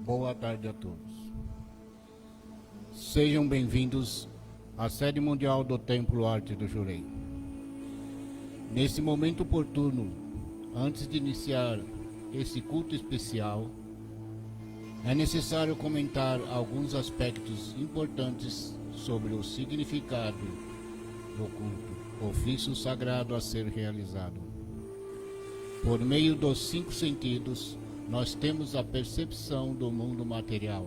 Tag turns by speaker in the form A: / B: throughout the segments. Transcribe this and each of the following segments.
A: Boa tarde a todos. Sejam bem-vindos à sede mundial do Templo Arte do Jurei. Nesse momento oportuno, antes de iniciar esse culto especial, é necessário comentar alguns aspectos importantes sobre o significado do culto, ofício sagrado a ser realizado. Por meio dos 5 sentidos, nós temos a percepção do mundo material.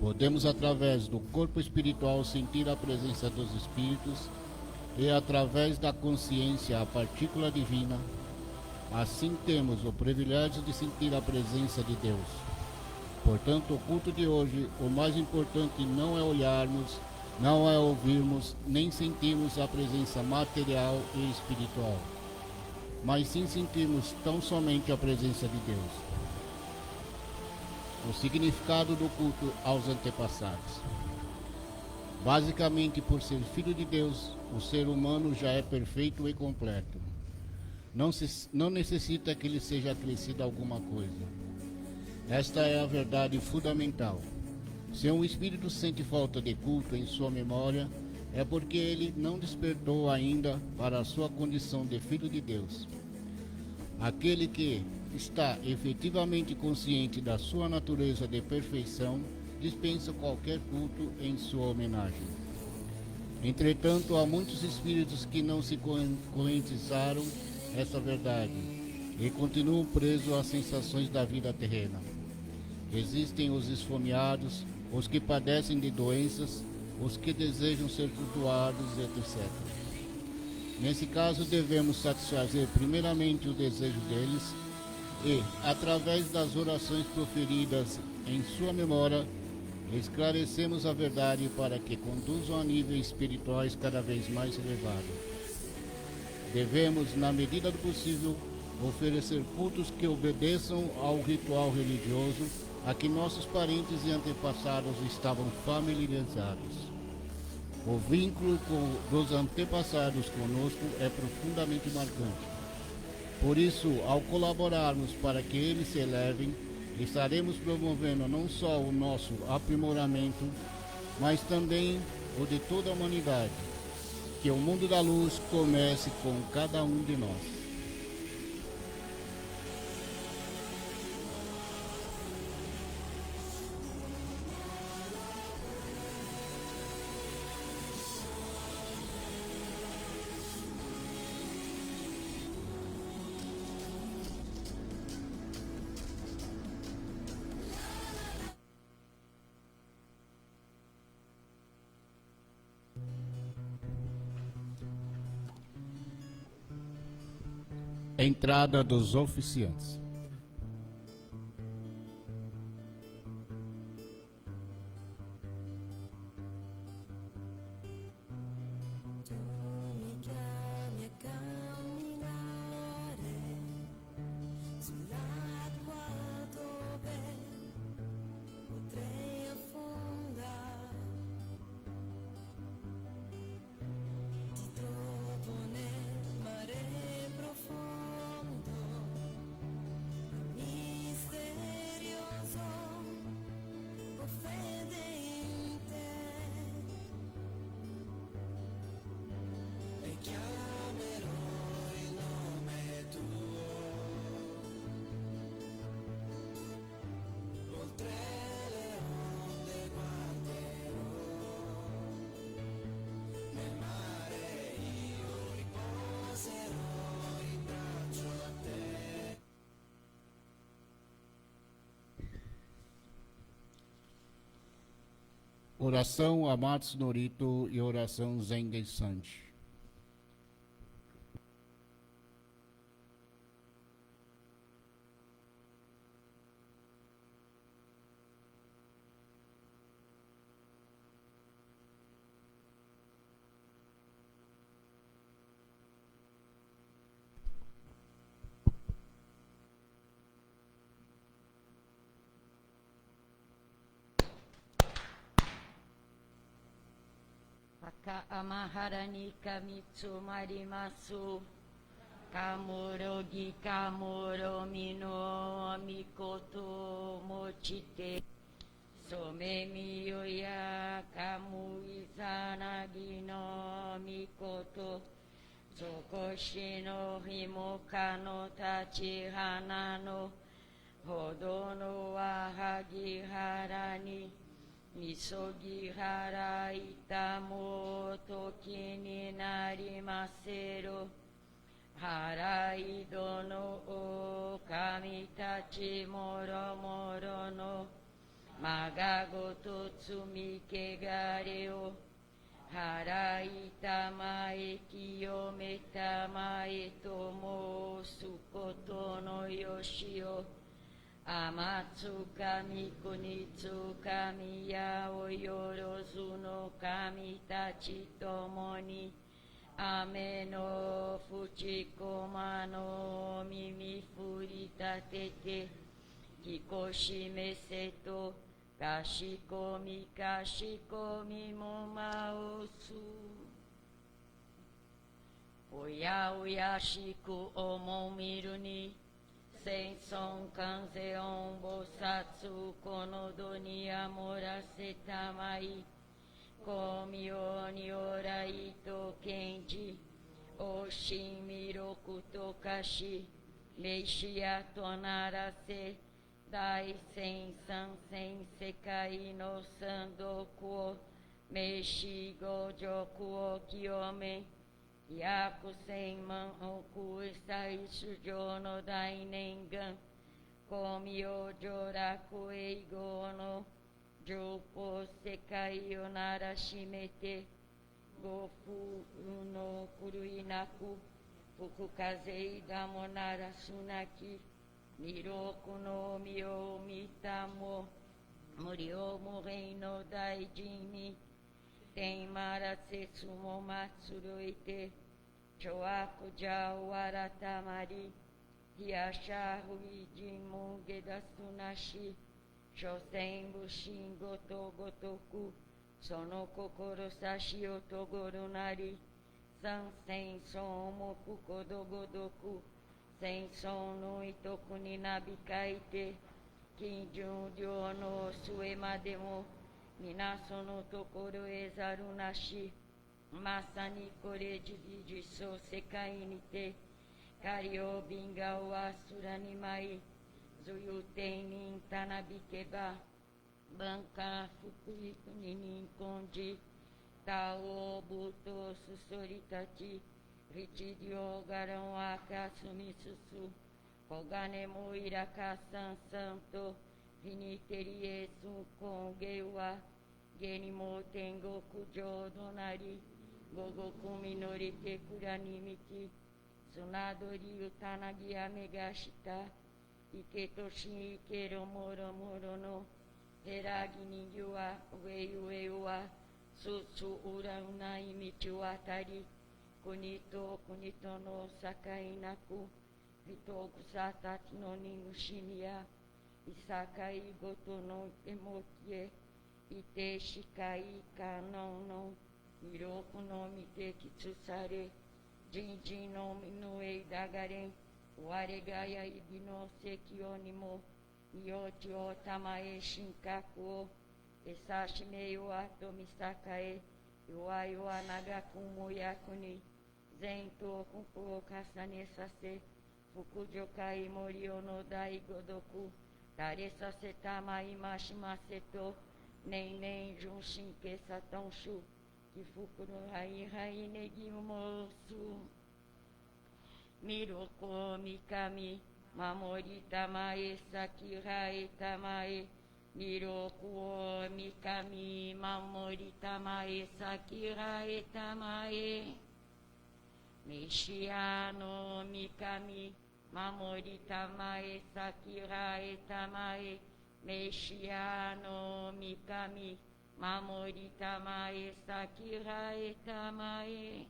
A: Podemos, através do corpo espiritual, sentir a presença dos espíritos e, através da consciência, a partícula divina. Assim, temos o privilégio de sentir a presença de Deus. Portanto, o culto de hoje, o mais importante não é olharmos, não é ouvirmos, nem sentirmos a presença material e espiritual, mas sim sentirmos tão somente a presença de Deus. O significado do culto aos antepassados. Basicamente, por ser filho de Deus, o ser humano já é perfeito e completo. Não necessita que ele seja acrescido alguma coisa. Esta é a verdade fundamental. Se um espírito sente falta de culto em sua memória, é porque ele não despertou ainda para a sua condição de filho de Deus. Aquele que está efetivamente consciente da sua natureza de perfeição dispensa qualquer culto em sua homenagem. Entretanto, há muitos espíritos que não se conscientizaram essa verdade e continuam presos às sensações da vida terrena. Existem os esfomeados, os que padecem de doenças, os que desejam ser cultuados, etc. Nesse caso, devemos satisfazer primeiramente o desejo deles e, através das orações proferidas em sua memória, esclarecemos a verdade para que conduzam a níveis espirituais cada vez mais elevados. Devemos, na medida do possível, oferecer cultos que obedeçam ao ritual religioso a que nossos parentes e antepassados estavam familiarizados. O vínculo dos antepassados conosco é profundamente marcante. Por isso, ao colaborarmos para que eles se elevem, estaremos promovendo não só o nosso aprimoramento, mas também o de toda a humanidade. Que o mundo da luz comece com cada um de nós. Entrada dos oficiantes. Oração Amatsu Norito e oração Zengen Sanji.
B: Amaharani kamitsu marimasu kamuro gi kamuro mino mikoto mochite そめみよやかむいざなぎのみことそこしのひもかの立ち花のほどのわはぎはらにみそぎはらいたもときになりませろはらいどのお神たちもろもろのまがごと積みけがれを払いたまえ清めたまえと申すことのよしを天つかみ国つかみやおよろずの神たちともに雨のふちこまの耳振り立ててきこしめせとかしこみかしこみもまおすおやおやしくおもみるに戦争観世音菩薩このどにあもらせたまいこみよにおらいとけんじおしみろくとかしめしやとならせ大戦三戦世界の三毒をめしご辱を清め約千万億歳主上の大念願公明上楽英語の上皇世界をならしめてご風の狂いなく吹く風だもならすなき二六の身を見たも無料無縁の大臣に天まらせつも祭るいて諸悪者を改まり冷やしゃふい人も下だすなし所詮武神ごとごとくその志をとごるなり三戦争もくことごとく戦争のいとくになびかいて金順領の末までも皆そのところへざるなしまさにこれ自利実相世界にて仮を瓶がわすらに舞いずゆて人たなびけば文化福井国人根じ他をぶとすそり立ち一両がらんわかすみすす小金もいらかさんさんとフィニテリエスコンゲはゲにも天国浄土なり午後組のりてくらにみき砂鳥ゆたなぎやめがした池とし池ろもろもろのへらぎにぎは上上はすつうらうない道渡り国と国との境なく人草たちのにぐしにやいさかいごとのえもきえいてしかいかののいろくのみてきつされ人事のみのえだがれ我がやいびの石をにもよちをたまえ神格をえさしめよあとみさかえ弱いは長くもやくに全頭国を重ねさせ福女会森尾の大五毒垂れさせたまいましませと年々純真けさとんしゅ起伏のはいはいねぎもすみろこみかみ守りたまえさきらえたまえみろこみかみ守りたまえさきらえたまえメシアの御神守りたまえさきらえたまえメシアの御神守りたまえさきらえたまえ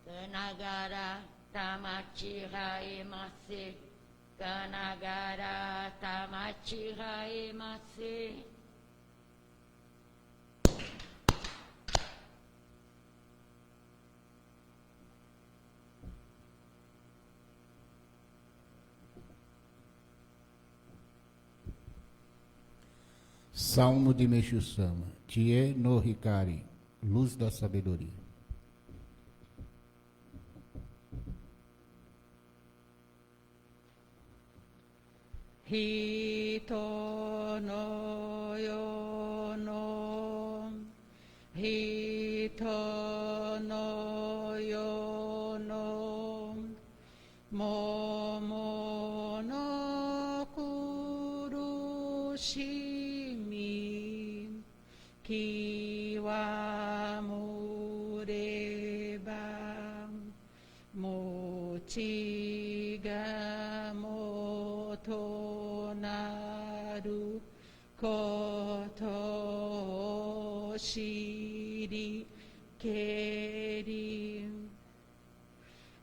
B: Kanagara tamachira emase. Kanagara tamachira emase.
A: Salmo de Meixo-sama. Tie no Hikari, luz da sabedoria.
C: Hito no yono, hito no yono, momo no kurushimi, kiwa mureba, mochiga motonaru, koto shiri keri,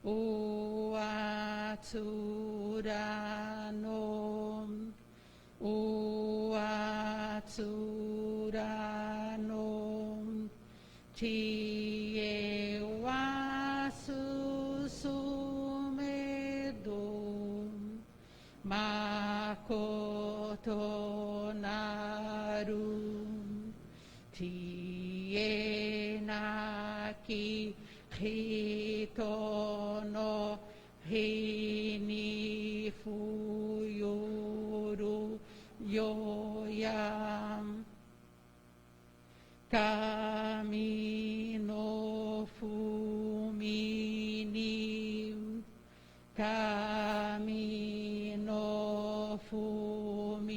C: uatsurano, uatsurano, tie wasusumedo, makoto naru, tie naki hito no hini fuyuru yoyam, kami no fumini, kami no fumini,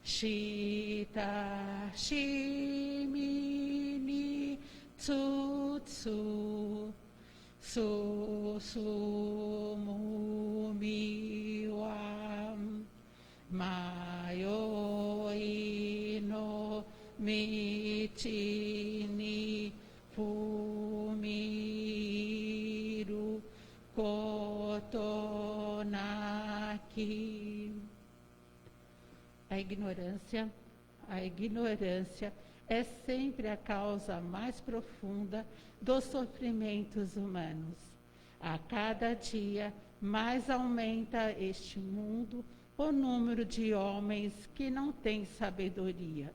C: shita shimini tsutsu, susumiwam, mayoi no michini fumiru kotonaki. A ignorância é sempre a causa mais profunda dos sofrimentos humanos. A cada dia mais aumenta este mundo o número de homens que não têm sabedoria.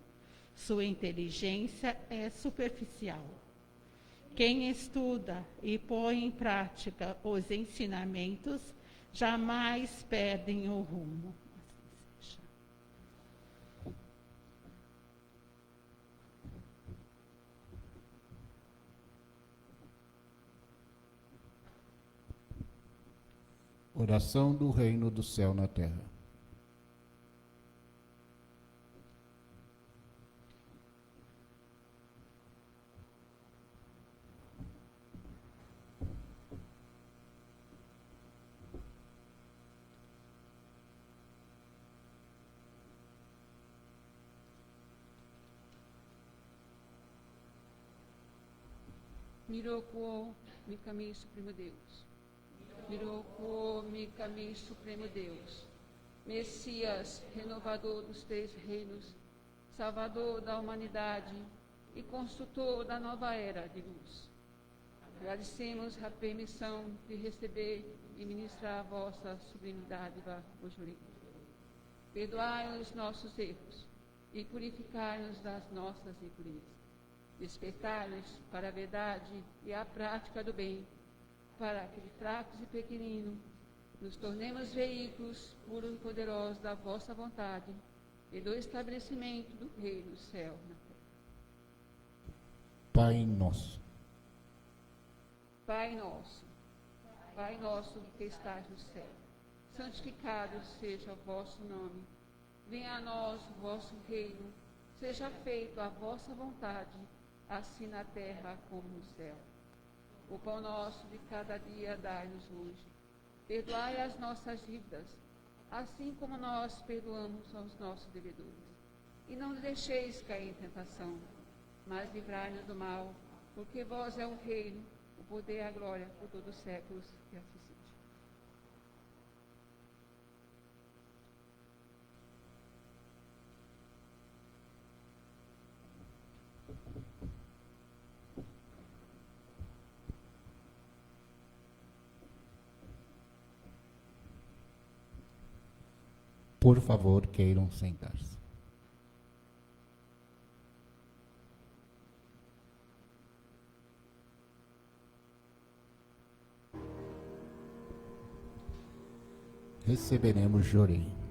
C: Sua inteligência é superficial. Quem estuda e põe em prática os ensinamentos jamais perdem o rumo.
A: Oração do reino do céu na terra.
D: Mirokuo, Mikami Supremo Deus. Mirokuo, Mikami Supremo Deus. Messias, renovador dos três reinos, salvador da humanidade e construtor da nova era de luz. Agradecemos a permissão de receber e ministrar a vossa sublime dádiva hoje. Perdoai os nossos erros e purificai-nos das nossas impurezas. Despertai-nos para a verdade e a prática do bem, para que, fracos e pequeninos, nos tornemos veículos puros e poderosos da vossa vontade e do estabelecimento do reino do céu na terra.
A: Pai nosso.
D: Pai nosso que estás no céu, santificado seja o vosso nome. Venha a nós o vosso reino, seja feita a vossa vontade, assim na terra como no céu. O pão nosso de cada dia dai-nos hoje. Perdoai as nossas dívidas, assim como nós perdoamos aos nossos devedores. E não nos deixeis cair em tentação, mas livrai-nos do mal, porque vós é o reino, o poder e a glória por todos os séculos, e assim seja.
A: Por favor, queiram sentar-se. Receberemos Jorém.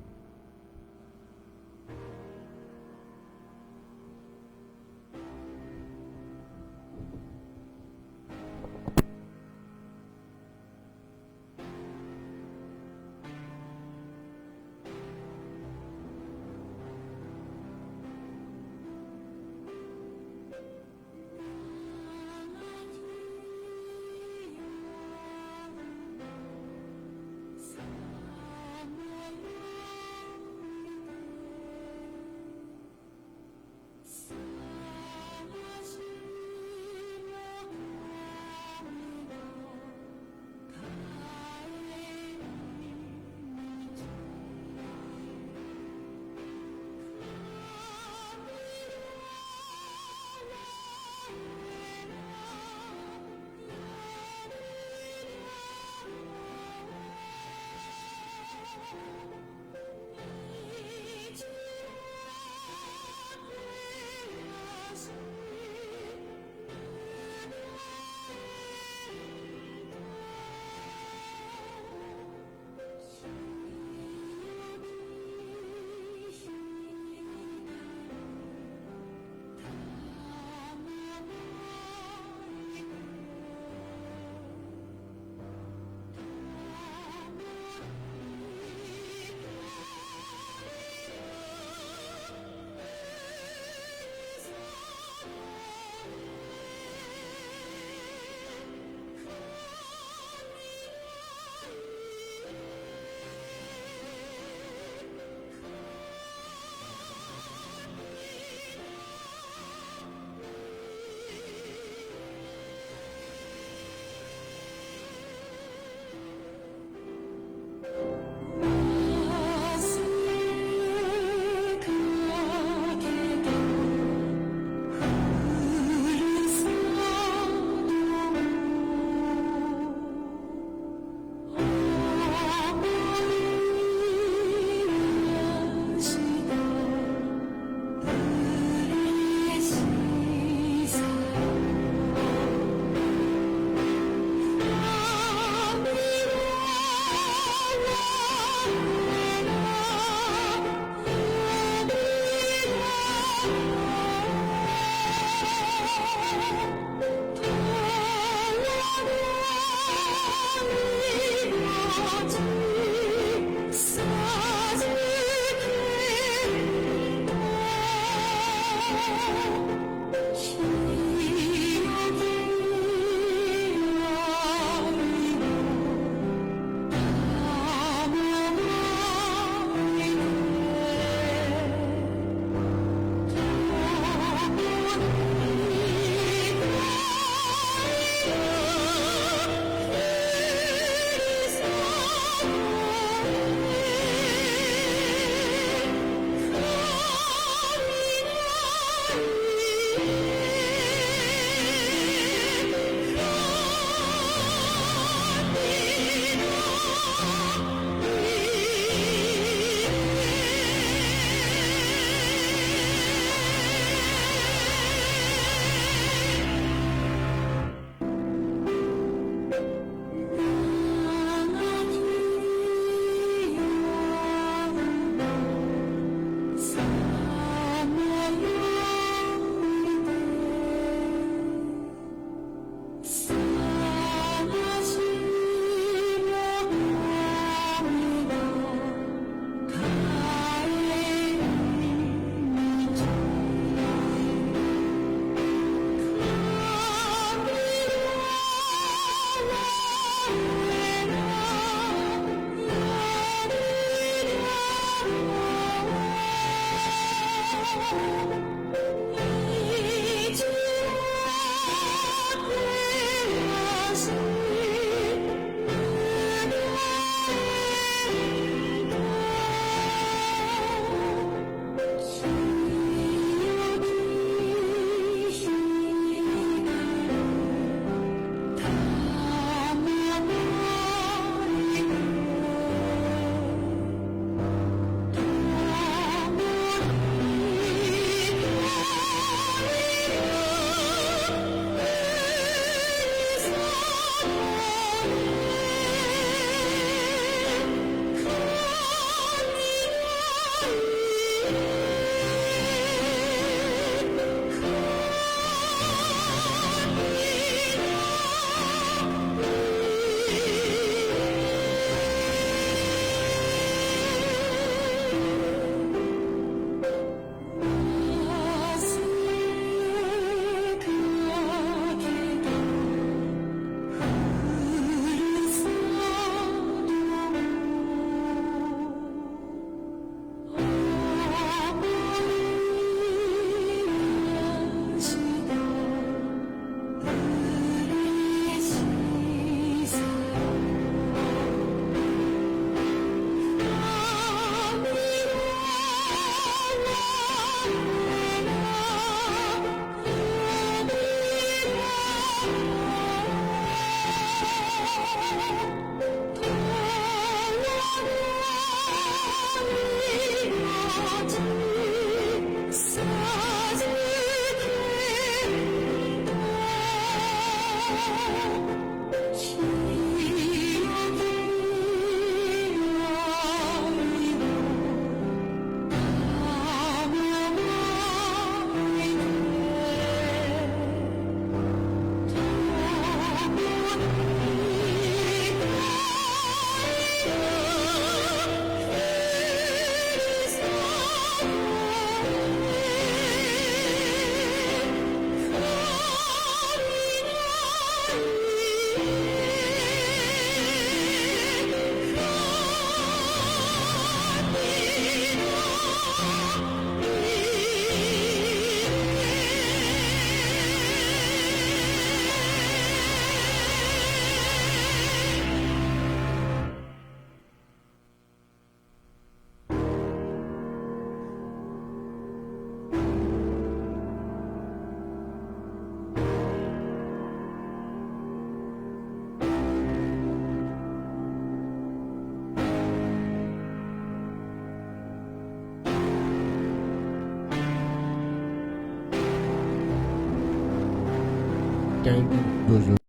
A: do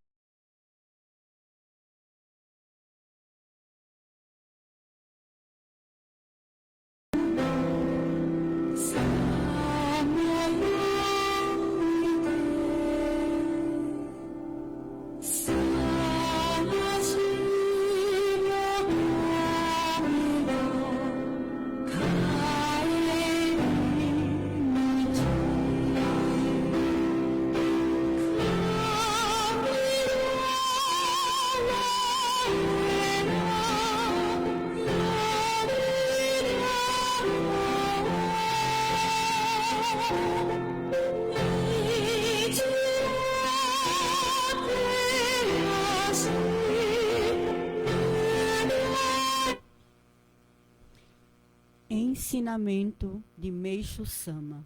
E: Ensinamento de Meishu Sama.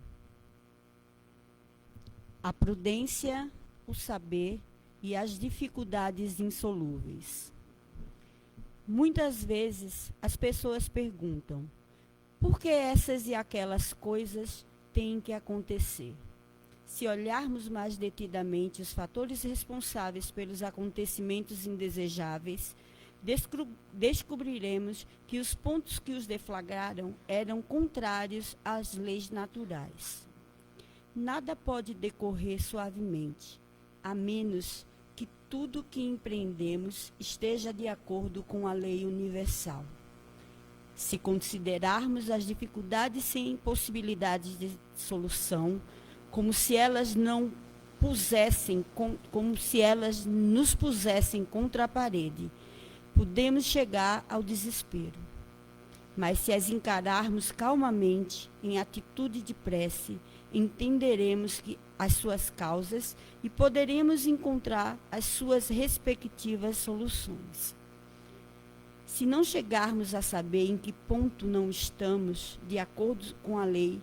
E: A prudência, o saber e as dificuldades insolúveis. Muitas vezes as pessoas perguntam: por que essas e aquelas coisas têm que acontecer? Se olharmos mais detidamente os fatores responsáveis pelos acontecimentos indesejáveis, descobriremos que os pontos que os deflagraram eram contrários às leis naturais. Nada pode decorrer suavemente, a menos que tudo que empreendemos esteja de acordo com a lei universal. Se considerarmos as dificuldades sem possibilidades de solução, como se elas nos pusessem contra a parede, podemos chegar ao desespero. Mas se as encararmos calmamente, em atitude de prece, entenderemos as suas causas e poderemos encontrar as suas respectivas soluções. Se não chegarmos a saber em que ponto não estamos de acordo com a lei,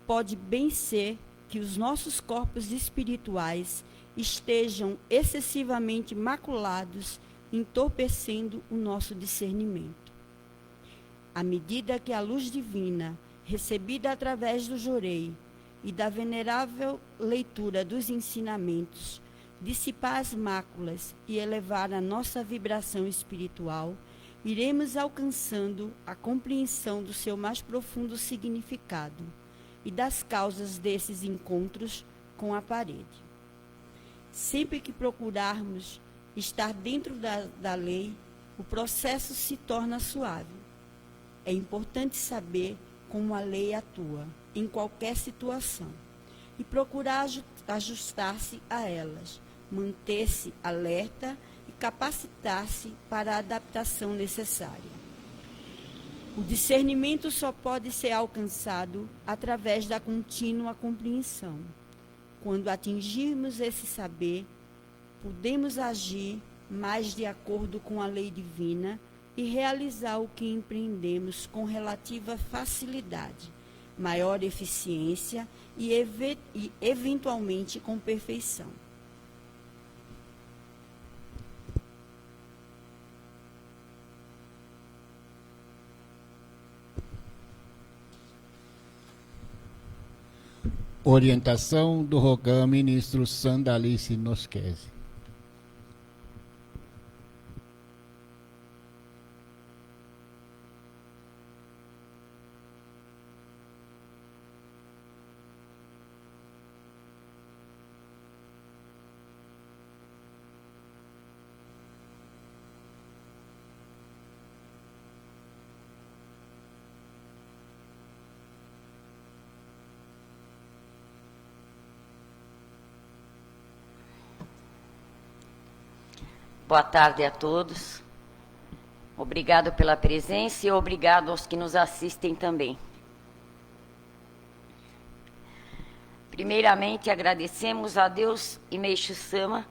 E: pode bem ser que os nossos corpos espirituais estejam excessivamente maculados, entorpecendo o nosso discernimento. À medida que a luz divina, recebida através do Jorei e da venerável leitura dos ensinamentos, dissipar as máculas e elevar a nossa vibração espiritual, iremos alcançando a compreensão do seu mais profundo significado e das causas desses encontros com a parede. Sempre que procurarmos estar dentro da lei, o processo se torna suave. É importante saber como a lei atua em qualquer situação e procurar ajustar-se a elas, manter-se alerta e capacitar-se para a adaptação necessária. O discernimento só pode ser alcançado através da contínua compreensão. Quando atingirmos esse saber, podemos agir mais de acordo com a lei divina e realizar o que empreendemos com relativa facilidade, maior eficiência e eventualmente com perfeição.
A: Orientação do Rogan Ministro Sandalice Noskese.
B: Boa tarde a todos. Obrigado pela presença e obrigado aos que nos assistem também. Primeiramente, agradecemos a Deus e Meixo Sama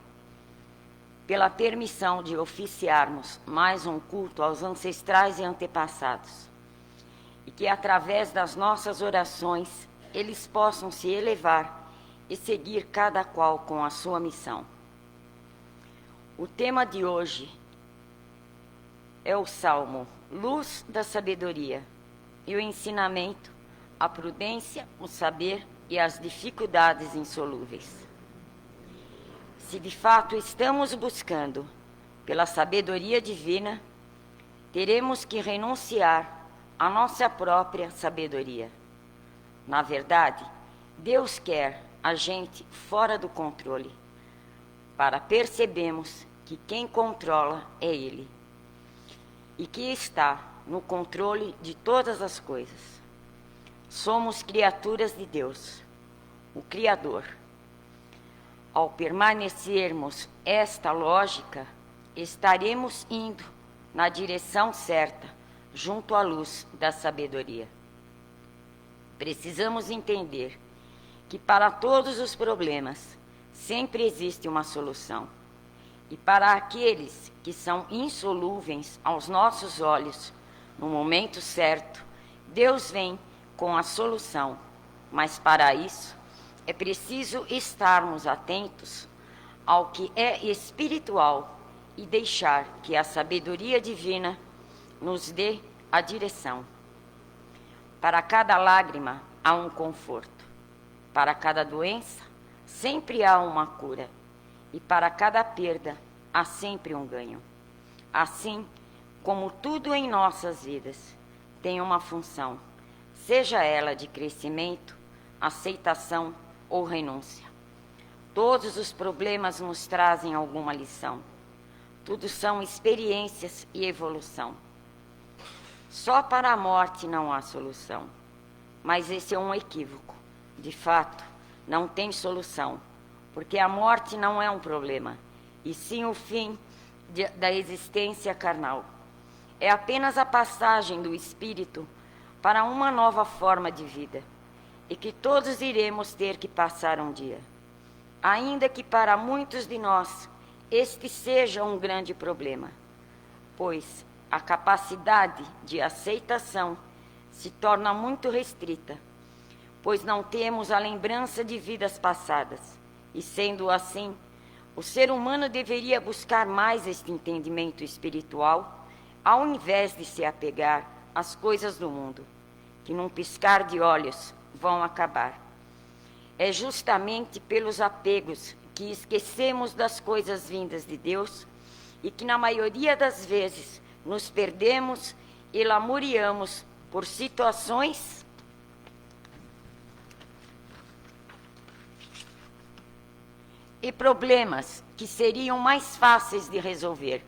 B: pela permissão de oficiarmos mais um culto aos ancestrais e antepassados. E que, através das nossas orações, eles possam se elevar e seguir cada qual com a sua missão. O tema de hoje é o Salmo Luz da Sabedoria e o ensinamento, a prudência, o saber e as dificuldades insolúveis. Se de fato estamos buscando pela sabedoria divina, teremos que renunciar à nossa própria sabedoria. Na verdade, Deus quer a gente fora do controle, para percebermos que quem controla é Ele, e que está no controle de todas as coisas. Somos criaturas de Deus, o Criador. Ao permanecermos esta lógica, estaremos indo na direção certa, junto à luz da sabedoria. Precisamos entender que para todos os problemas sempre existe uma solução. E para aqueles que são insolúveis aos nossos olhos, no momento certo, Deus vem com a solução. Mas para isso, é preciso estarmos atentos ao que é espiritual e deixar que a sabedoria divina nos dê a direção. Para cada lágrima há um conforto. Para cada doença, sempre há uma cura. E para cada perda, há sempre um ganho. Assim como tudo em nossas vidas tem uma função, seja ela de crescimento, aceitação ou renúncia. Todos os problemas nos trazem alguma lição. Tudo são experiências e evolução. Só para a morte não há solução. Mas esse é um equívoco. De fato, não tem solução, porque a morte não é um problema, e sim o fim da existência carnal. É apenas a passagem do espírito para uma nova forma de vida, e que todos iremos ter que passar um dia. Ainda que para muitos de nós este seja um grande problema, pois a capacidade de aceitação se torna muito restrita, pois não temos a lembrança de vidas passadas. E sendo assim, o ser humano deveria buscar mais este entendimento espiritual, ao invés de se apegar às coisas do mundo, que num piscar de olhos vão acabar. É justamente pelos apegos que esquecemos das coisas vindas de Deus e que, na maioria das vezes, nos perdemos e lamuriamos por situações e problemas que seriam mais fáceis de resolver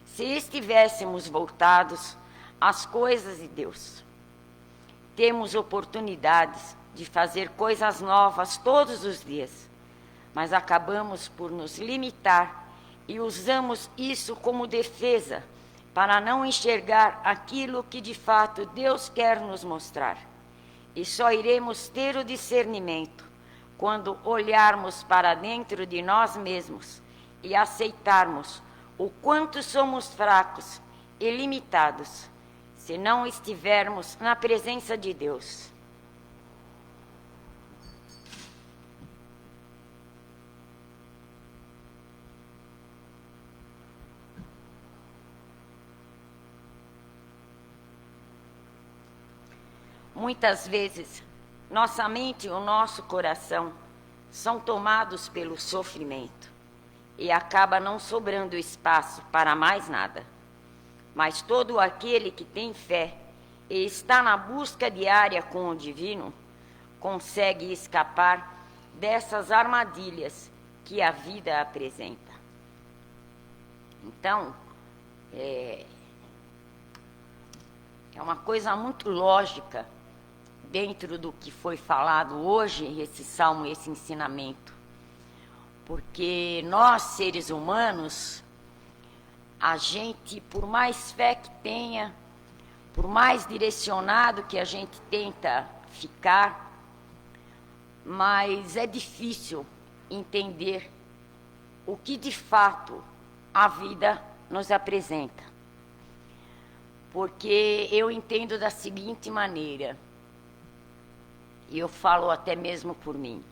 B: se estivéssemos voltados às coisas de Deus. Temos oportunidades de fazer coisas novas todos os dias, mas acabamos por nos limitar e usamos isso como defesa para não enxergar aquilo que de fato Deus quer nos mostrar. E só iremos ter o discernimento quando olharmos para dentro de nós mesmos e aceitarmos o quanto somos fracos e limitados, se não estivermos na presença de Deus. Muitas vezes, nossa mente e o nosso coração são tomados pelo sofrimento e acaba não sobrando espaço para mais nada. Mas todo aquele que tem fé e está na busca diária com o divino, consegue escapar dessas armadilhas que a vida apresenta. Então, é uma coisa muito lógica dentro do que foi falado hoje, esse salmo, esse ensinamento. Porque nós, seres humanos, a gente, por mais fé que tenha, por mais direcionado que a gente tenta ficar, mas é difícil entender o que de fato a vida nos apresenta. Porque eu entendo da seguinte maneira, e eu falo até mesmo por mim.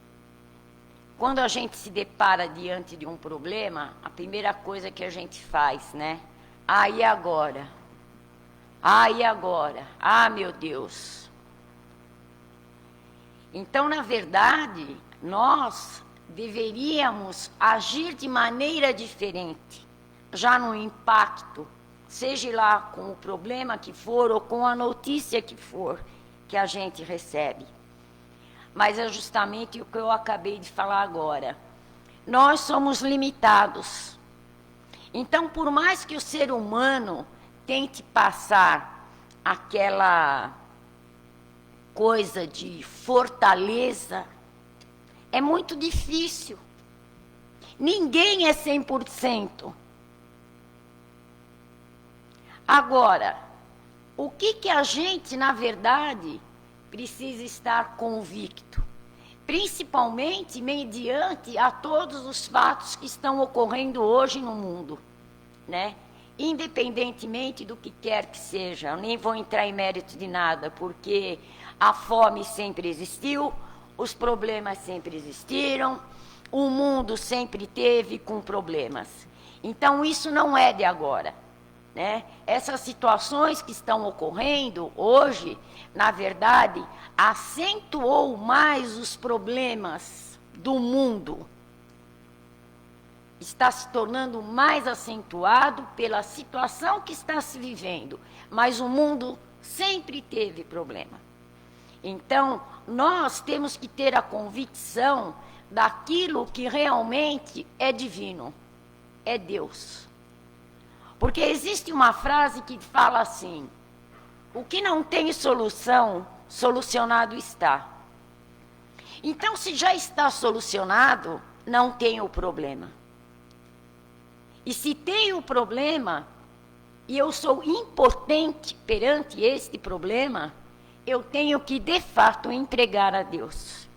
B: Quando a gente se depara diante de um problema, a primeira coisa que a gente faz, né? Ah, e agora? Ah, e agora? Ah, meu Deus. Então, na verdade, nós deveríamos agir de maneira diferente, já no impacto, seja lá com o problema que for ou com a notícia que for que a gente recebe. Mas é justamente o que eu acabei de falar agora. Nós somos limitados. Então, por mais que o ser humano tente passar aquela coisa de fortaleza, é muito difícil. Ninguém é 100%. Agora, o que a gente, na verdade, precisa estar convicto? Principalmente mediante a todos os fatos que estão ocorrendo hoje no mundo, né? Independentemente do que quer que seja, eu nem vou entrar em mérito de nada, porque a fome sempre existiu, os problemas sempre existiram, o mundo sempre teve com problemas. Então, isso não é de agora, né? Essas situações que estão ocorrendo hoje, na verdade, acentuou mais os problemas do mundo. Está se tornando mais acentuado pela situação que está se vivendo, mas o mundo sempre teve problema. Então, nós temos que ter a convicção daquilo que realmente é divino, é Deus. Porque existe uma frase que fala assim: o que não tem solução, solucionado está. Então, se já está solucionado, não tem o problema. E se tem o problema, e eu sou impotente perante este problema, eu tenho que, de fato, entregar a Deus.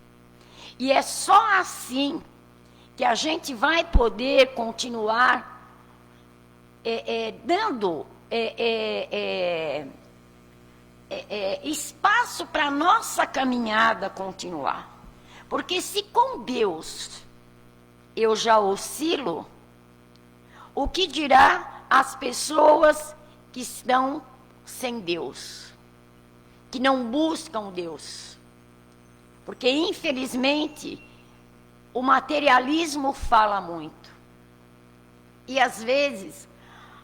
B: E é só assim que a gente vai poder continuar dando espaço para a nossa caminhada continuar. Porque se com Deus eu já oscilo, o que dirá as pessoas que estão sem Deus, que não buscam Deus? Porque, infelizmente, o materialismo fala muito. E, às vezes,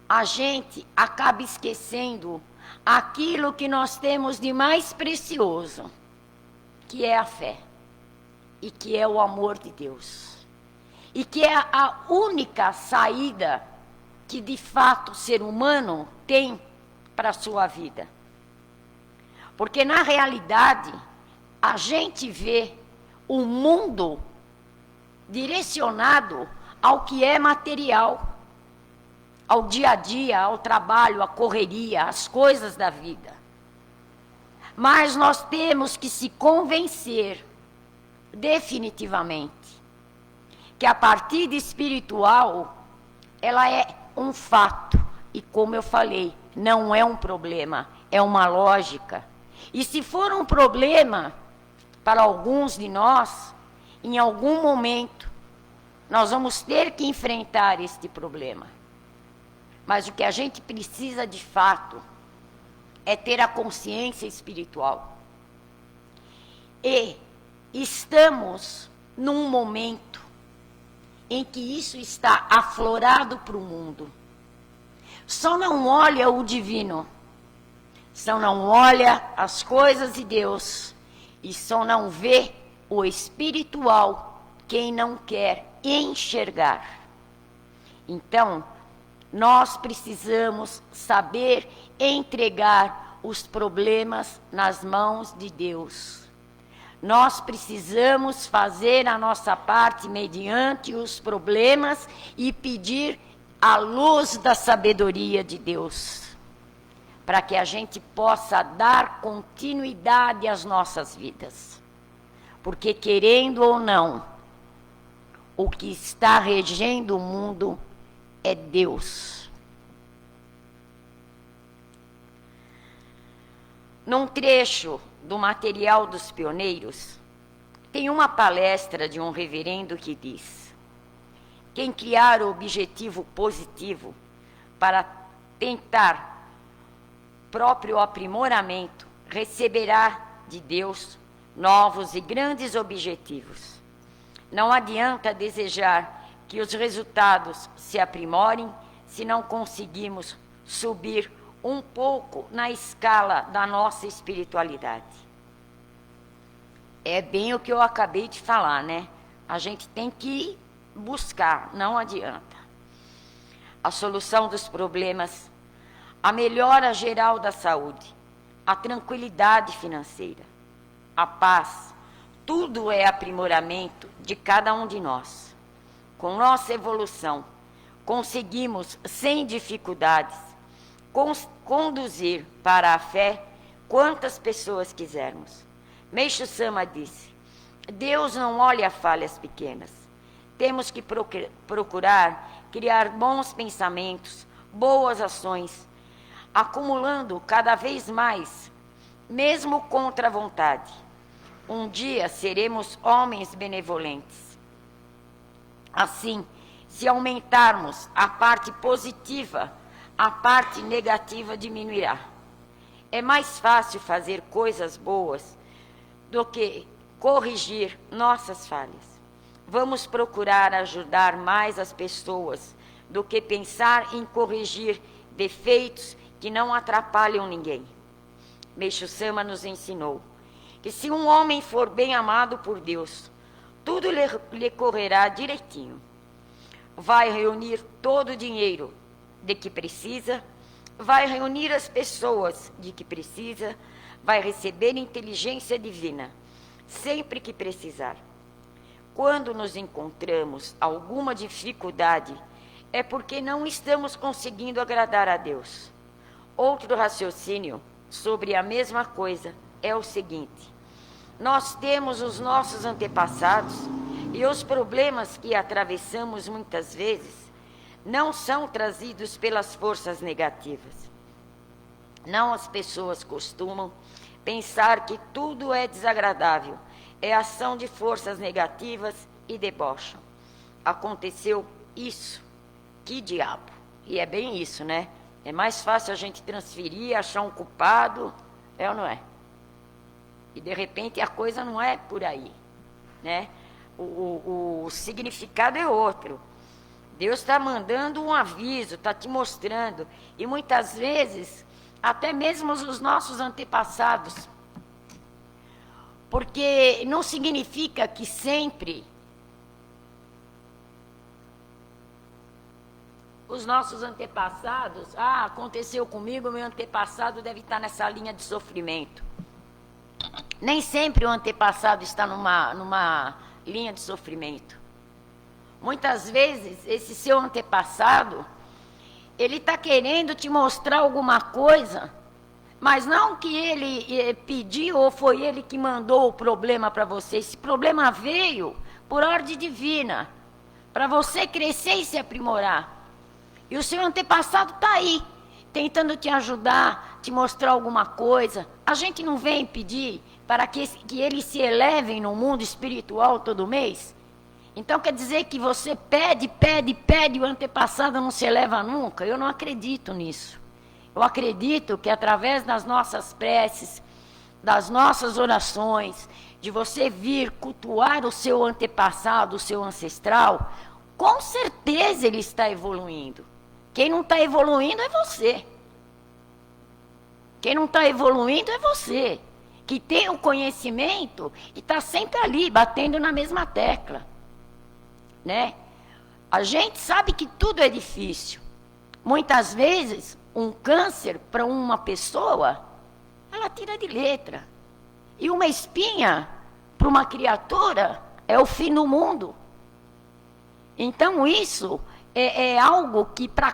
B: a gente acaba esquecendo aquilo que nós temos de mais precioso, que é a fé, e que é o amor de Deus. E que é a única saída que, de fato, o ser humano tem para a sua vida. Porque, na realidade, a gente vê o mundo direcionado ao que é material, ao dia a dia, ao trabalho, à correria, às coisas da vida. Mas nós temos que se convencer, definitivamente, que a partida espiritual, ela é um fato. E como eu falei, não é um problema, é uma lógica. E se for um problema, para alguns de nós, em algum momento, nós vamos ter que enfrentar este problema. Mas o que a gente precisa de fato é ter a consciência espiritual. E estamos num momento em que isso está aflorado para o mundo. Só não olha o divino, só não olha as coisas de Deus, e só não vê o espiritual quem não quer enxergar. Então, nós precisamos saber entregar os problemas nas mãos de Deus. Nós precisamos fazer a nossa parte mediante os problemas e pedir a luz da sabedoria de Deus, para que a gente possa dar continuidade às nossas vidas. Porque, querendo ou não, o que está regendo o mundo é Deus. Num trecho do material dos pioneiros, tem uma palestra de um reverendo que diz: quem criar o objetivo positivo para tentar próprio aprimoramento, receberá de Deus novos e grandes objetivos. Não adianta desejar que os resultados se aprimorem se não conseguimos subir um pouco na escala da nossa espiritualidade. É bem o que eu acabei de falar, né? A gente tem que buscar, não adianta. A solução dos problemas, a melhora geral da saúde, a tranquilidade financeira, a paz, tudo é aprimoramento de cada um de nós. Com nossa evolução, conseguimos, sem dificuldades, conduzir para a fé quantas pessoas quisermos. Meixo Sama disse: Deus não olha falhas pequenas. Temos que procurar criar bons pensamentos, boas ações, acumulando cada vez mais, mesmo contra a vontade. Um dia seremos homens benevolentes. Assim, se aumentarmos a parte positiva, a parte negativa diminuirá. É mais fácil fazer coisas boas do que corrigir nossas falhas. Vamos procurar ajudar mais as pessoas do que pensar em corrigir defeitos que não atrapalham ninguém. Meixo Sama nos ensinou que se um homem for bem amado por Deus, tudo lhe correrá direitinho. Vai reunir todo o dinheiro de que precisa, vai reunir as pessoas de que precisa, vai receber inteligência divina, sempre que precisar. Quando nos encontramos alguma dificuldade, é porque não estamos conseguindo agradar a Deus. Outro raciocínio sobre a mesma coisa é o seguinte: nós temos os nossos antepassados e os problemas que atravessamos muitas vezes não são trazidos pelas forças negativas. Não, as pessoas costumam pensar que tudo é desagradável, é ação de forças negativas e debocham. Aconteceu isso, que diabo? E é bem isso, né? É mais fácil a gente transferir, achar um culpado, é ou não é? E de repente a coisa não é por aí, né? O significado é outro. Deus está mandando um aviso, está te mostrando. E muitas vezes, até mesmo os nossos antepassados. Porque não significa que sempre os nossos antepassados, aconteceu comigo, meu antepassado deve estar nessa linha de sofrimento. Nem sempre o antepassado está numa linha de sofrimento. Muitas vezes, esse seu antepassado, ele está querendo te mostrar alguma coisa, mas não que ele pediu ou foi ele que mandou o problema para você. Esse problema veio por ordem divina, para você crescer e se aprimorar. E o seu antepassado está aí, tentando te ajudar, te mostrar alguma coisa. A gente não vem pedir para que eles se elevem no mundo espiritual todo mês? Então quer dizer que você pede, e o antepassado não se eleva nunca? Eu não acredito nisso. Eu acredito que através das nossas preces, das nossas orações, de você vir cultuar o seu antepassado, o seu ancestral, com certeza ele está evoluindo. Quem não está evoluindo é você. Quem não está evoluindo é você, que tem o conhecimento e está sempre ali, batendo na mesma tecla. Né? A gente sabe que tudo é difícil. Muitas vezes, um câncer para uma pessoa, ela tira de letra. E uma espinha para uma criatura é o fim do mundo. Então isso é algo que para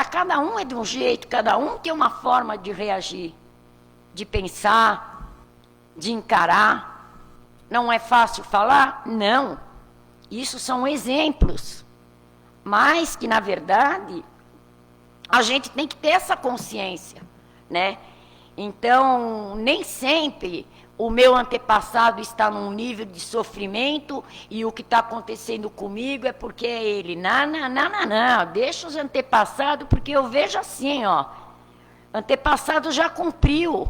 B: cada um é de um jeito, cada um tem uma forma de reagir, de pensar, de encarar. Não é fácil falar? Não. Isso são exemplos. Mas que, na verdade, a gente tem que ter essa consciência, né? Então, nem sempre o meu antepassado está num nível de sofrimento e o que está acontecendo comigo é porque é ele. Não. Deixa os antepassados, porque eu vejo assim, ó. Antepassado já cumpriu,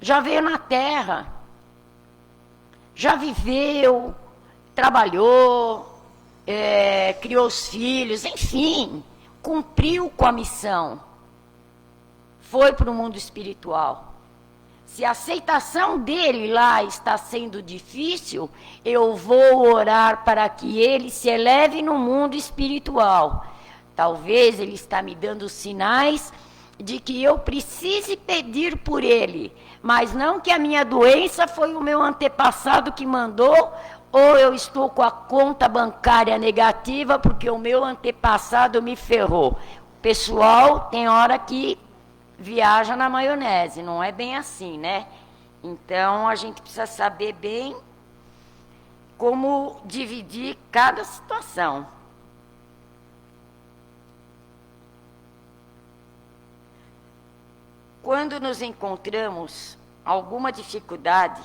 B: já veio na terra, já viveu, trabalhou, criou os filhos, enfim, cumpriu com a missão. Foi para o mundo espiritual. Se a aceitação dele lá está sendo difícil, eu vou orar para que ele se eleve no mundo espiritual. Talvez ele está me dando sinais de que eu precise pedir por ele, mas não que a minha doença foi o meu antepassado que mandou, ou eu estou com a conta bancária negativa porque o meu antepassado me ferrou. Pessoal, tem hora que viaja na maionese, não é bem assim, né? Então, a gente precisa saber bem como dividir cada situação. Quando nos encontramos alguma dificuldade,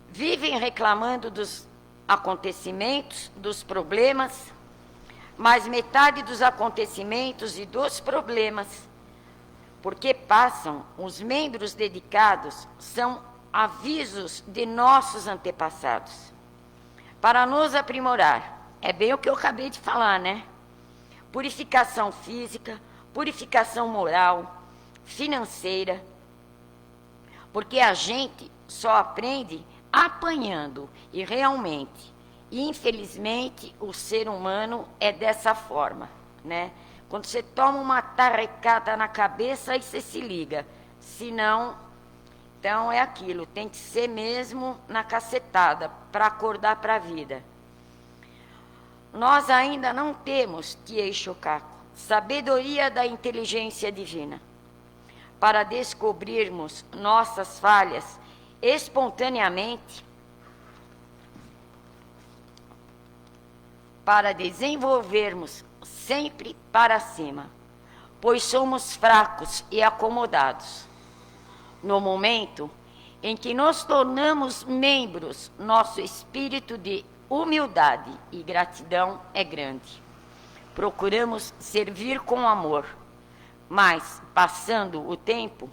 B: vivem reclamando dos acontecimentos, dos problemas, mas metade dos acontecimentos e dos problemas, porque passam, os membros dedicados são avisos de nossos antepassados, para nos aprimorar. É bem o que eu acabei de falar, né? Purificação física, purificação moral, financeira, porque a gente só aprende apanhando, e realmente, infelizmente, o ser humano é dessa forma, né? Quando você toma uma tarrecada na cabeça, aí você se liga. Se não, então é aquilo, tem que ser mesmo na cacetada, para acordar para a vida. Nós ainda não temos, Kiei-Shokaku, sabedoria da inteligência divina, para descobrirmos nossas falhas espontaneamente, para desenvolvermos sempre para cima, pois somos fracos e acomodados. No momento em que nos tornamos membros, nosso espírito de humildade e gratidão é grande. Procuramos servir com amor, mas, passando o tempo,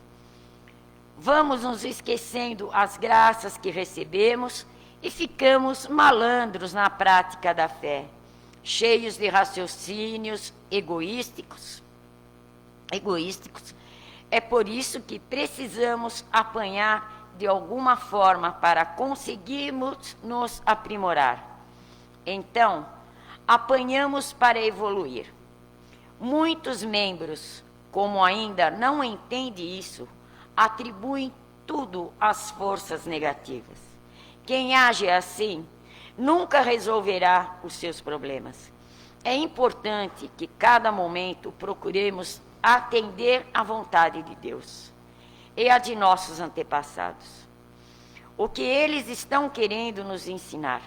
B: vamos nos esquecendo as graças que recebemos e ficamos malandros na prática da fé, cheios de raciocínios egoísticos. É por isso que precisamos apanhar de alguma forma para conseguirmos nos aprimorar. Então, apanhamos para evoluir. Muitos membros, como ainda não entendem isso, atribuem tudo às forças negativas. Quem age assim nunca resolverá os seus problemas. É importante que cada momento procuremos atender à vontade de Deus e a de nossos antepassados. O que eles estão querendo nos ensinar.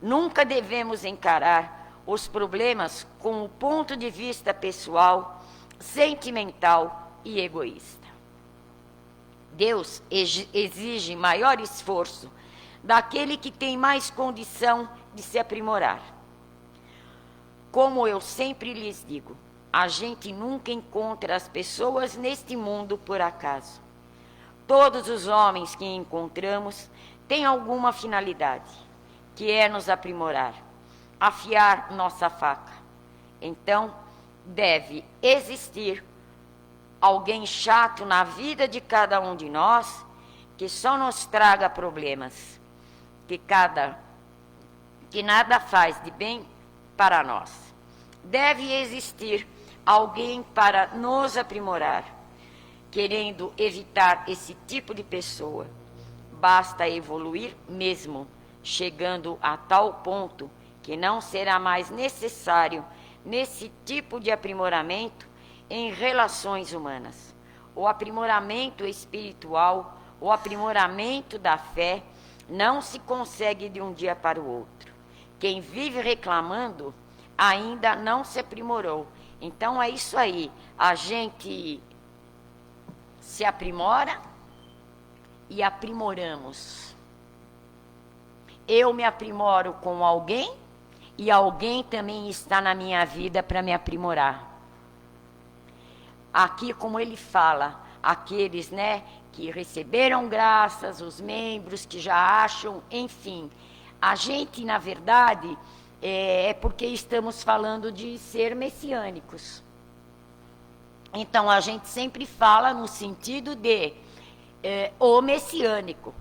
B: Nunca devemos encarar os problemas com o ponto de vista pessoal, sentimental e egoísta. Deus exige maior esforço daquele que tem mais condição de se aprimorar. Como eu sempre lhes digo, a gente nunca encontra as pessoas neste mundo por acaso. Todos os homens que encontramos têm alguma finalidade, que é nos aprimorar, afiar nossa faca. Então, deve existir alguém chato na vida de cada um de nós, que só nos traga problemas, que nada faz de bem para nós. Deve existir alguém para nos aprimorar, querendo evitar esse tipo de pessoa. Basta evoluir mesmo, chegando a tal ponto que não será mais necessário nesse tipo de aprimoramento em relações humanas. O aprimoramento espiritual, o aprimoramento da fé, não se consegue de um dia para o outro. Quem vive reclamando ainda não se aprimorou. Então é isso aí, a gente se aprimora e aprimoramos. Eu me aprimoro com alguém e alguém também está na minha vida para me aprimorar. Aqui, como ele fala, aqueles, né, que receberam graças, os membros que já acham, enfim. A gente, na verdade, é porque estamos falando de ser messiânicos. Então, a gente sempre fala no sentido de o messiânico.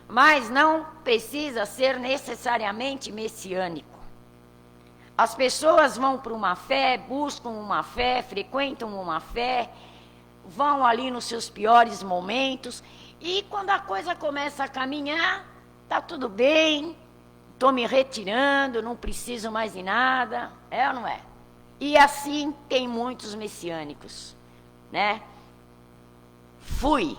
B: Mas não precisa ser necessariamente messiânico. As pessoas vão para uma fé, buscam uma fé, frequentam uma fé, vão ali nos seus piores momentos, e quando a coisa começa a caminhar, tá tudo bem, estou me retirando, não preciso mais de nada, é ou não é? E assim tem muitos messiânicos, né? Fui.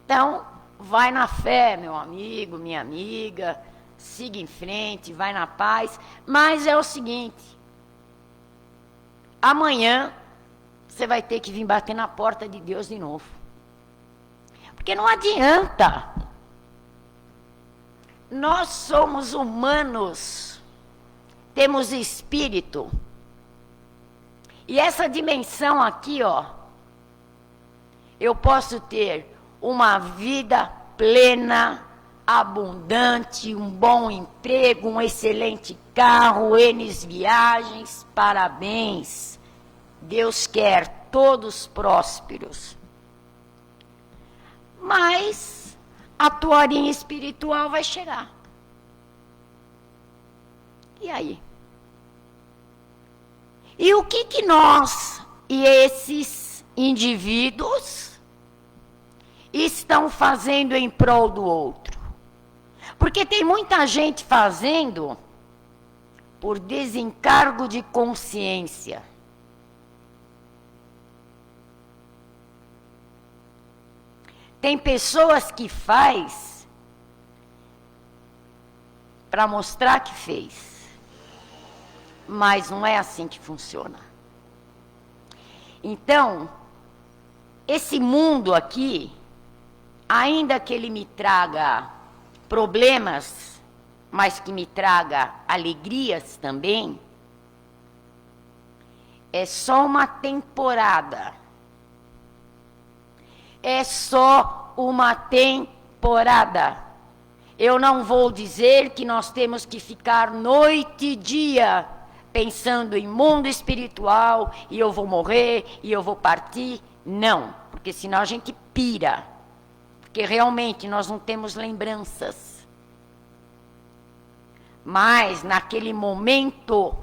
B: Então, vai na fé, meu amigo, minha amiga, siga em frente, vai na paz, mas é o seguinte, amanhã você vai ter que vir bater na porta de Deus de novo. Porque não adianta. Nós somos humanos, temos espírito. E essa dimensão aqui, ó, eu posso ter uma vida plena, abundante, um bom emprego, um excelente carro, N viagens, parabéns. Deus quer todos prósperos. Mas a tua horinha espiritual vai chegar. E aí? E o que nós e esses indivíduos estão fazendo em prol do outro? Porque tem muita gente fazendo por desencargo de consciência. Tem pessoas que faz para mostrar que fez. Mas não é assim que funciona. Então, esse mundo aqui, ainda que ele me traga problemas, mas que me traga alegrias também, é só uma temporada. É só uma temporada. Eu não vou dizer que nós temos que ficar noite e dia pensando em mundo espiritual, e eu vou morrer, e eu vou partir. Não, porque senão a gente pira. Porque realmente nós não temos lembranças. Mas naquele momento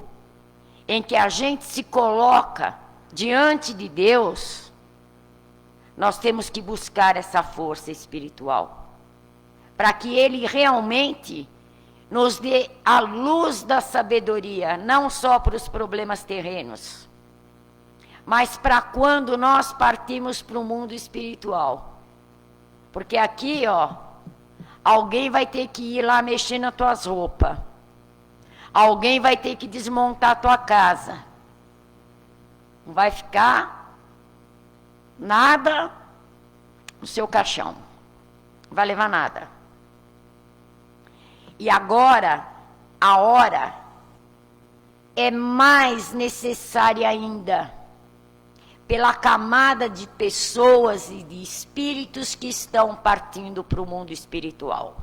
B: em que a gente se coloca diante de Deus, nós temos que buscar essa força espiritual, para que Ele realmente nos dê a luz da sabedoria, não só para os problemas terrenos, mas para quando nós partimos para o mundo espiritual. Porque aqui, ó, alguém vai ter que ir lá mexer nas tuas roupas, alguém vai ter que desmontar a tua casa, não vai ficar nada no seu caixão, não vai levar nada. E agora, a hora é mais necessária ainda, pela camada de pessoas e de espíritos que estão partindo para o mundo espiritual.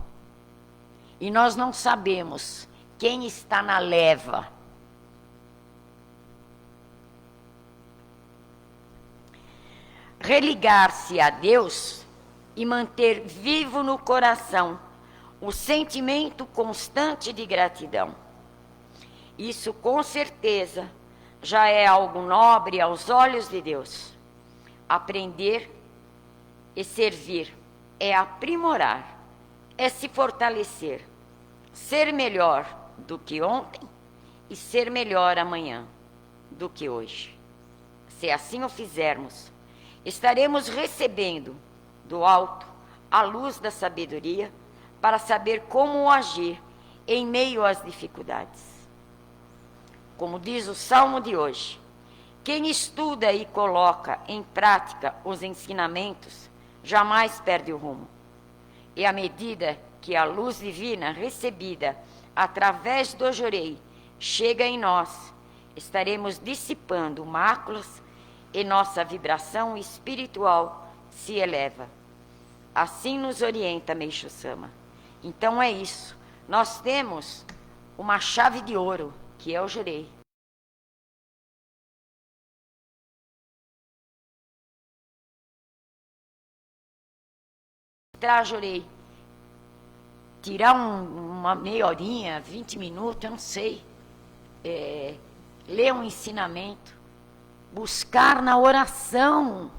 B: E nós não sabemos quem está na leva. Religar-se a Deus e manter vivo no coração o sentimento constante de gratidão. Isso, com certeza, já é algo nobre aos olhos de Deus. Aprender e servir é aprimorar, é se fortalecer, ser melhor, do que ontem e ser melhor amanhã do que hoje. Se assim o fizermos, estaremos recebendo do alto a luz da sabedoria para saber como agir em meio às dificuldades. Como diz o Salmo de hoje, quem estuda e coloca em prática os ensinamentos jamais perde o rumo. E à medida que a luz divina recebida através do Jorei chega em nós, estaremos dissipando máculas e nossa vibração espiritual se eleva. Assim nos orienta Meixo Sama. Então é isso. Nós temos uma chave de ouro, que é o Jorei. Entrar Jorei, tirar uma meia horinha, 20 minutos, eu não sei, ler um ensinamento, buscar na oração.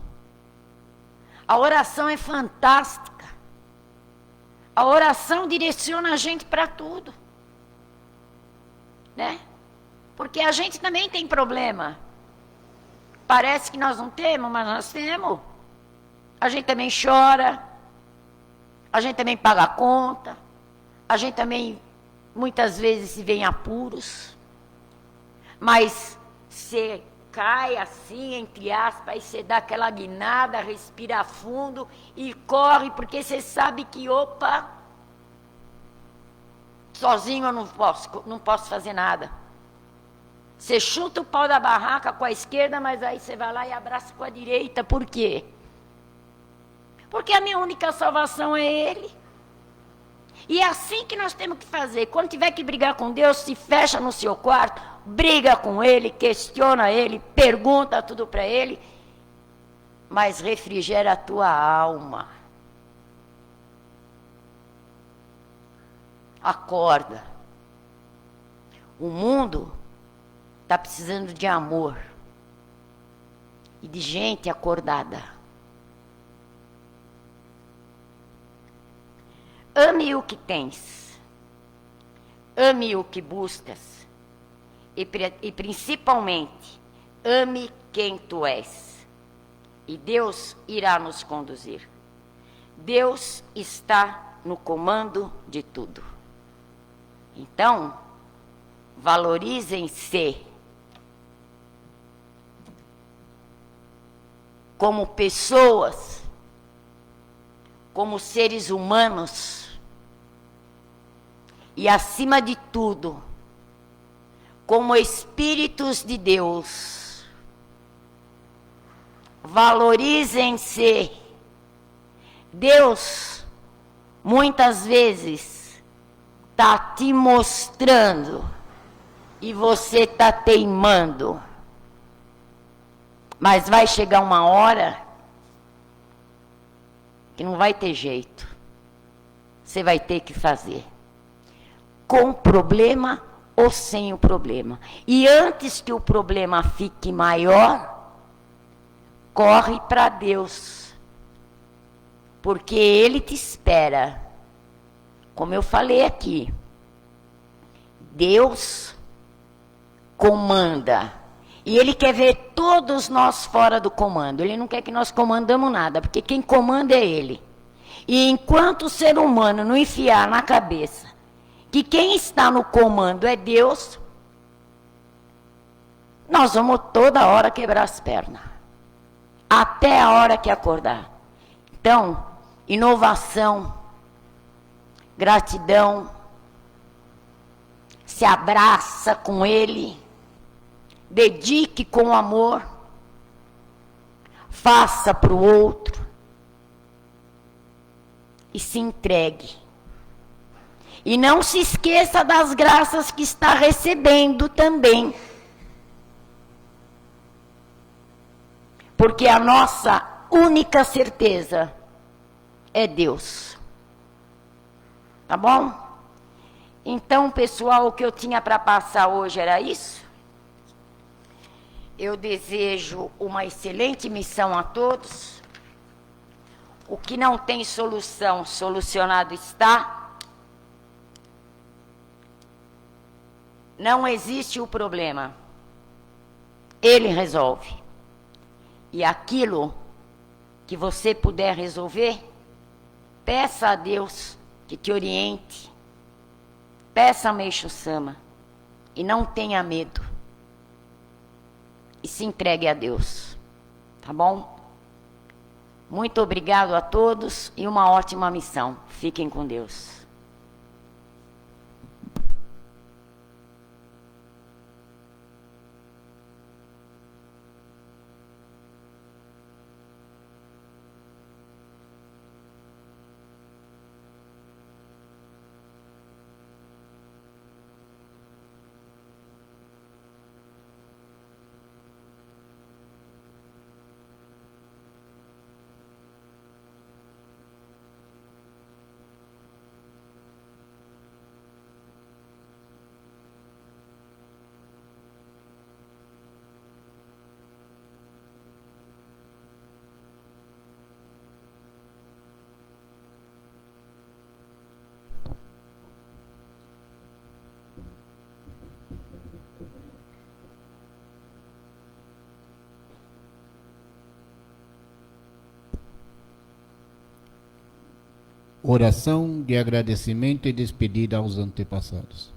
B: A oração é fantástica. A oração direciona a gente para tudo, né? Porque a gente também tem problema. Parece que nós não temos, mas nós temos. A gente também chora. A gente também paga a conta. A gente também, muitas vezes, se vê em apuros. Mas você cai assim, entre aspas, e você dá aquela guinada, respira fundo e corre, porque você sabe que, opa, sozinho eu não posso fazer nada. Você chuta o pau da barraca com a esquerda, mas aí você vai lá e abraça com a direita. Por quê? Porque a minha única salvação é Ele. E é assim que nós temos que fazer. Quando tiver que brigar com Deus, se fecha no seu quarto, briga com Ele, questiona Ele, pergunta tudo para Ele, mas refrigera a tua alma. Acorda. O mundo está precisando de amor e de gente acordada. Ame o que tens, ame o que buscas e principalmente ame quem tu és. E Deus irá nos conduzir. Deus está no comando de tudo. Então, valorizem-se como pessoas, como seres humanos, e acima de tudo, como espíritos de Deus. Valorizem-se. Deus, muitas vezes, está te mostrando e você está teimando. Mas vai chegar uma hora que não vai ter jeito. Você vai ter que fazer. Com problema ou sem o problema. E antes que o problema fique maior, corre para Deus. Porque Ele te espera. Como eu falei aqui, Deus comanda. E Ele quer ver todos nós fora do comando. Ele não quer que nós comandamos nada, porque quem comanda é Ele. E enquanto o ser humano não enfiar na cabeça que quem está no comando é Deus, nós vamos toda hora quebrar as pernas. Até a hora que acordar. Então, inovação, gratidão, se abraça com Ele, dedique com amor, faça para o outro e se entregue. E não se esqueça das graças que está recebendo também. Porque a nossa única certeza é Deus. Tá bom? Então, pessoal, o que eu tinha para passar hoje era isso. Eu desejo uma excelente missão a todos. O que não tem solução, solucionado está. não existe o problema. Ele resolve. E aquilo que você puder resolver, peça a Deus que te oriente. Peça a Meixo Sama. E não tenha medo. E se entregue a Deus. Tá bom? Muito obrigado a todos e uma ótima missão. Fiquem com Deus.
A: Oração de agradecimento e despedida aos antepassados.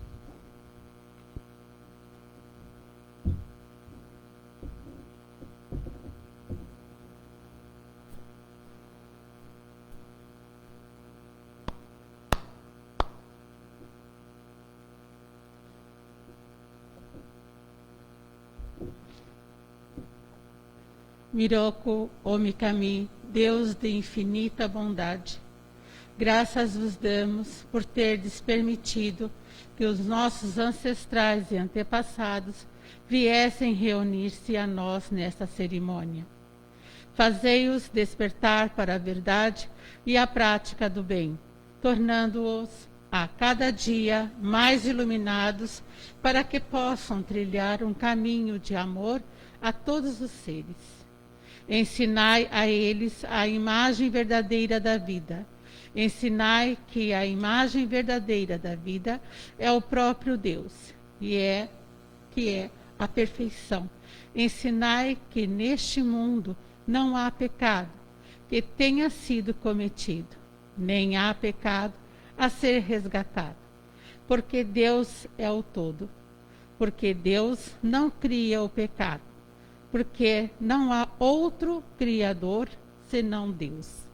C: Miroko Omikami, Deus de infinita bondade, graças vos damos por terdes permitido que os nossos ancestrais e antepassados viessem reunir-se a nós nesta cerimônia. Fazei-os despertar para a verdade e a prática do bem, tornando-os a cada dia mais iluminados para que possam trilhar um caminho de amor a todos os seres. Ensinai a eles a imagem verdadeira da vida. Ensinai que a imagem verdadeira da vida é o próprio Deus, que é a perfeição. Ensinai que neste mundo não há pecado que tenha sido cometido, nem há pecado a ser resgatado, porque Deus é o todo, porque Deus não cria o pecado, porque não há outro Criador senão Deus.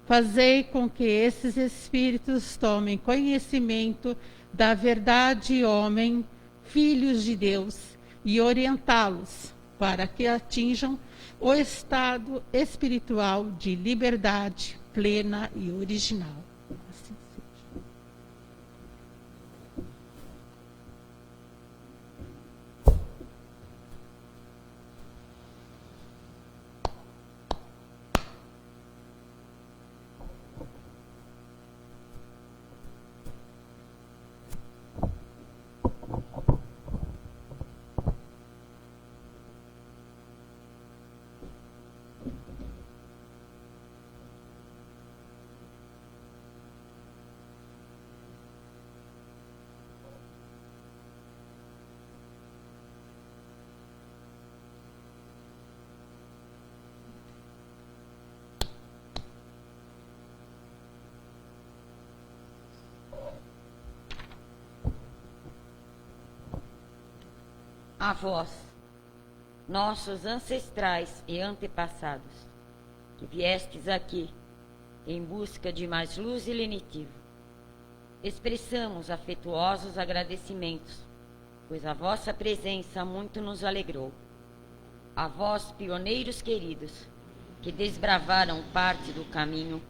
C: Fazei com que esses espíritos tomem conhecimento da verdade, homem, filhos de Deus, e orientá-los para que atinjam o estado espiritual de liberdade plena e original. Assim seja.
B: A vós, nossos ancestrais e antepassados, que viestes aqui em busca de mais luz e lenitivo, expressamos afetuosos agradecimentos, pois a vossa presença muito nos alegrou. A vós, pioneiros queridos, que desbravaram parte do caminho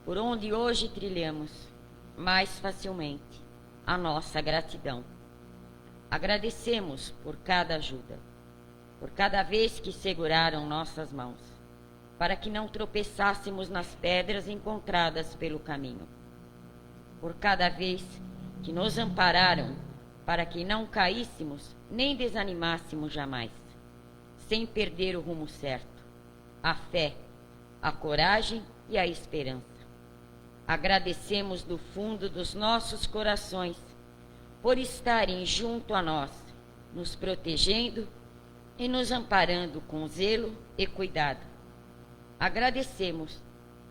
B: por onde hoje trilhamos mais facilmente, a nossa gratidão. Agradecemos por cada ajuda, por cada vez que seguraram nossas mãos, para que não tropeçássemos nas pedras encontradas pelo caminho, por cada vez que nos ampararam, para que não caíssemos nem desanimássemos jamais, sem perder o rumo certo, a fé, a coragem e a esperança. Agradecemos do fundo dos nossos corações por estarem junto a nós, nos protegendo e nos amparando com zelo e cuidado. Agradecemos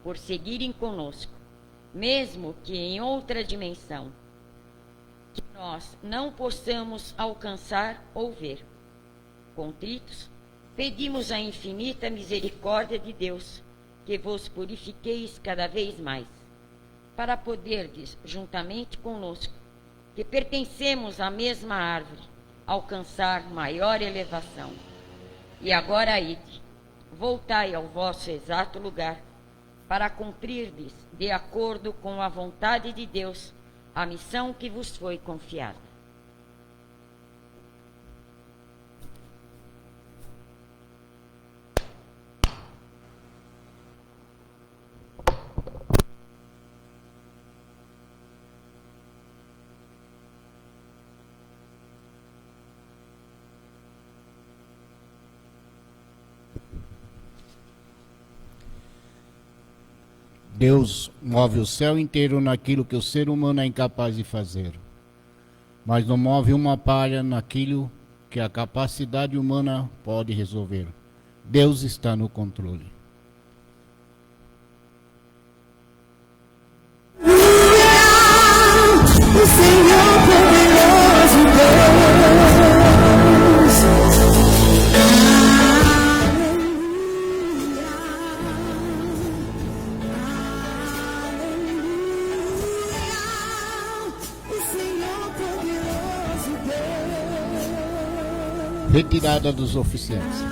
B: por seguirem conosco, mesmo que em outra dimensão, que nós não possamos alcançar ou ver. Contritos, pedimos a infinita misericórdia de Deus, que vos purifiqueis cada vez mais, para poderdes, juntamente conosco, que pertencemos à mesma árvore, alcançar maior elevação. E agora ide, voltai ao vosso exato lugar, para cumprirdes, de acordo com a vontade de Deus, a missão que vos foi confiada.
A: Deus move o céu inteiro naquilo que o ser humano é incapaz de fazer, mas não move uma palha naquilo que a capacidade humana pode resolver. Deus está no controle.
F: O Senhor poderoso Deus.
A: Retirada dos oficiais.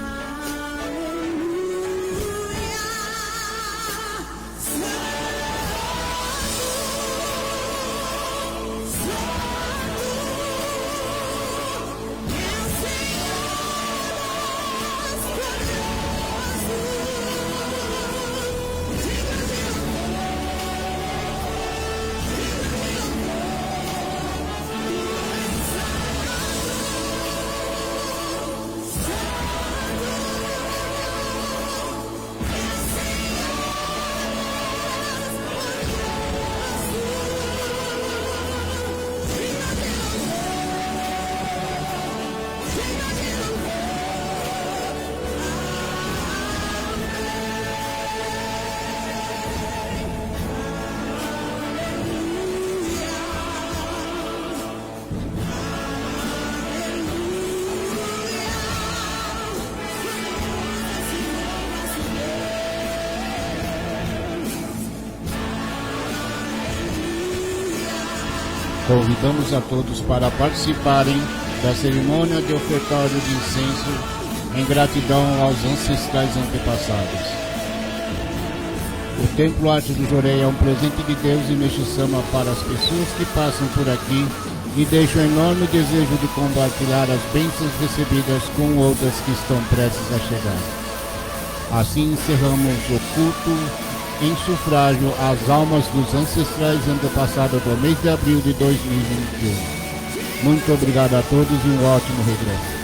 A: Convidamos a todos para participarem da cerimônia de ofertório de incenso em gratidão aos ancestrais antepassados. O Templo Arte do Jorei é um presente de Deus e Meixo-sama para as pessoas que passam por aqui e deixam um enorme desejo de compartilhar as bênçãos recebidas com outras que estão prestes a chegar. Assim encerramos o culto em sufrágio às almas dos ancestrais antepassados do mês de abril de 2021. Muito obrigado a todos e um ótimo regresso.